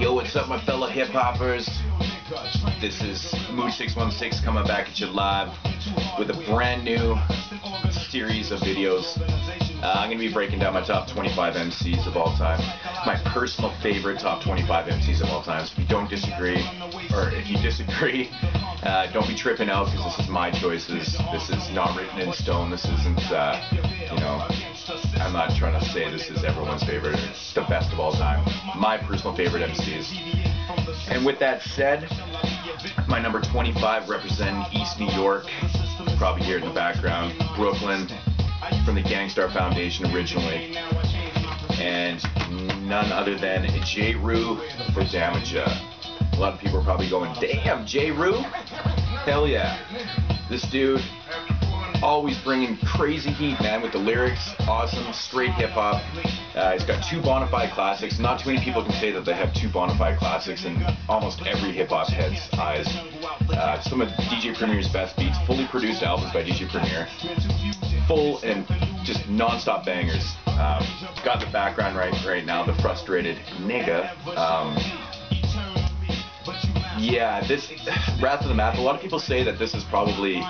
Yo, what's up, my fellow hip hoppers? This is Mood 616 coming back at you live with a brand new series of videos. I'm going to be breaking down my top 25 MCs of all time. My personal favorite top 25 MCs of all time. So if you don't disagree, or if you disagree, don't be tripping out because this is my choices. This is not written in stone. This isn't, I'm not trying to say this is everyone's favorite. It's the best of all time. My personal favorite MCs. And with that said, my number 25 representing East New York. You probably hear it in the background. Brooklyn, from the Gangstar Foundation originally. And none other than Jeru The Damaja. A lot of people are probably going, damn, Jeru? Hell yeah. This dude, always bringing crazy heat, man, with the lyrics. Awesome, straight hip-hop. He's got two bona fide classics. Not too many people can say that they have two bona fide classics in almost every hip-hop head's eyes. Some of DJ Premier's best beats, fully produced albums by DJ Premier. Full and just non-stop bangers. Got the background right now, the frustrated nigga. Yeah, this Wrath of the Math. A lot of people say that this is probably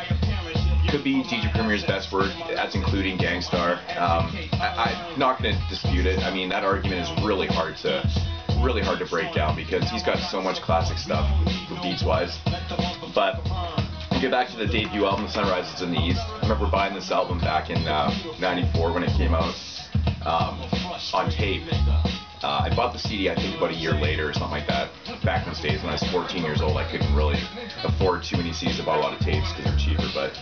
could be DJ Premier's best work. That's including Gangstar. I'm not going to dispute it. I mean, that argument is really hard to break down because he's got so much classic stuff beats-wise. But to get back to the debut album, Sunrises in the East. I remember buying this album back in '94 when it came out on tape. I bought the CD, I think, about a year later or something like that. Back in those days when I was 14 years old, I couldn't really afford too many CDs. I bought a lot of tapes because they're cheaper. But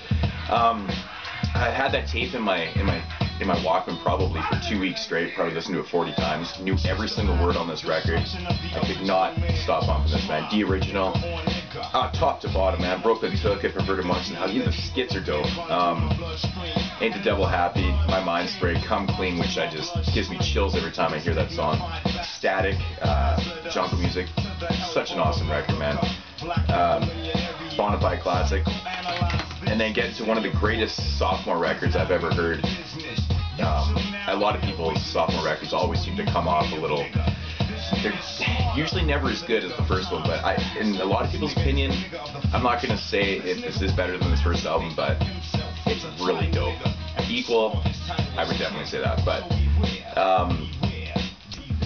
I had that tape in my Walkman probably for 2 weeks straight. Probably listened to it 40 times. Knew every single word on this record. I could not stop bumping this, man. The original, top to bottom, man. Brooklyn Took It, Perverted Monks and How. Even the skits are dope. Ain't the Devil Happy, My Mind Spray, Come Clean, which just gives me chills every time I hear that song. Static, jungle music, such an awesome record, man. Bonafide classic. And then get to one of the greatest sophomore records I've ever heard. A lot of people's sophomore records always seem to come off a little. They're usually never as good as the first one, but in a lot of people's opinion, I'm not going to say if this is better than this first album, but it's really dope. Equal, I would definitely say that. But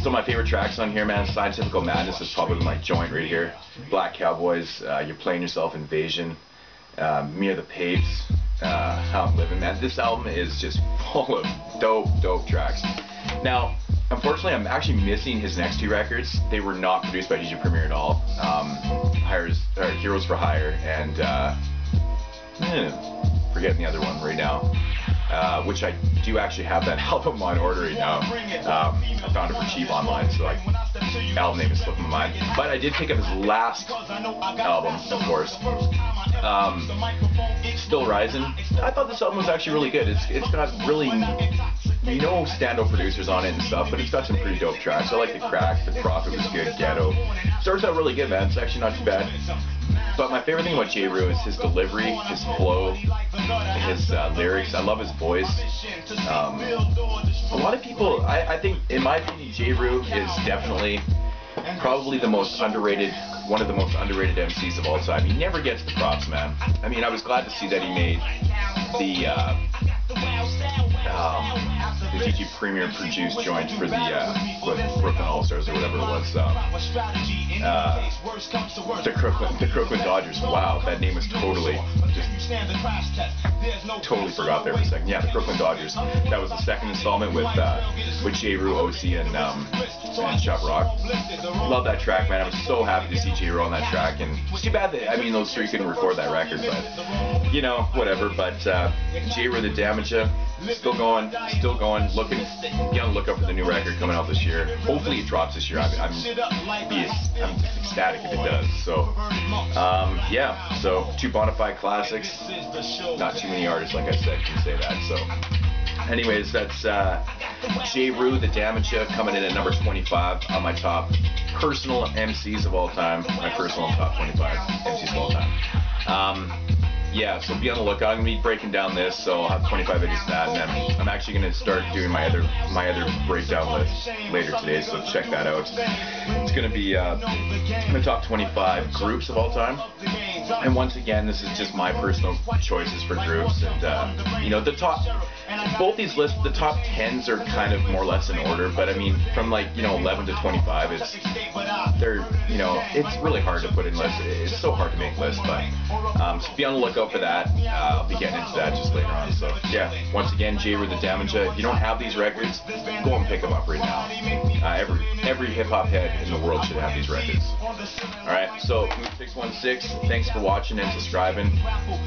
some of my favorite tracks on here, man. Scientifical Madness is probably my joint right here. Black Cowboys, You're Playing Yourself, Invasion, Me Or the Papes, How I'm Living, man. This album is just full of dope tracks. Now, unfortunately, I'm actually missing his next two records. They were not produced by DJ Premier at all. Heroes for Hire and forgetting the other one right now, which I do actually have that album on order right now. I found it for cheap online, so album name is slipping my mind. But I did pick up his last album, of course. Still Rising. I thought this album was actually really good. It's got really stand-up producers on it and stuff, but it's got some pretty dope tracks. I like The Crack, The Prophet was good, Ghetto. Starts out really good, man. It's actually not too bad. But my favorite thing about Jeru is his delivery, his flow, his lyrics. I love his voice. A lot of people, I think, in my opinion, Jeru is definitely probably the most underrated, one of the most underrated MCs of all time. He never gets the props, man. I mean, I was glad to see that he made the DJ Premier produced joint for the with Brooklyn All-Stars or whatever it was. The Crooklyn Dodgers. Wow, that name was totally forgot there for a second. Yeah, the Crooklyn Dodgers. That was the second installment with Jeru, OC, and Chuck Rock. Love that track, man. I was so happy to see Jeru on that track, and it's too bad that those three couldn't record that record, but whatever. But Jeru The Damaja, still going, looking, be on the lookout for the new record coming out this year. Hopefully it drops this year. I'm just ecstatic if it does. So, yeah, so two bona fide classics. Not too many artists, like I said, can say that. So, anyways, that's Jeru The Damaja coming in at number 25 on my top personal MCs of all time. My personal top 25 MCs of all time. yeah, so be on the lookout. I'm gonna be breaking down this, so I'll have 25 videos of that, and then I'm actually gonna start doing my other breakdown list later today, so check that out. It's gonna be I'm gonna talk 25 groups of all time, and once again, this is just my personal choices for groups, and you know, both these lists, the top 10s are kind of more or less in order, but I mean, from like, you know, 11 to 25, you know, it's really hard to put in lists. It's so hard to make lists, but so be on the lookout for that. I'll be getting into that just later on. So yeah, once again, Jeru The Damaja. If you don't have these records, go and pick them up right now. Every hip hop head in the world should have these records. All right, so Move 616. Thanks for watching and subscribing.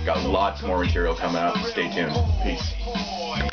Got lots more material coming up. Stay tuned. Peace.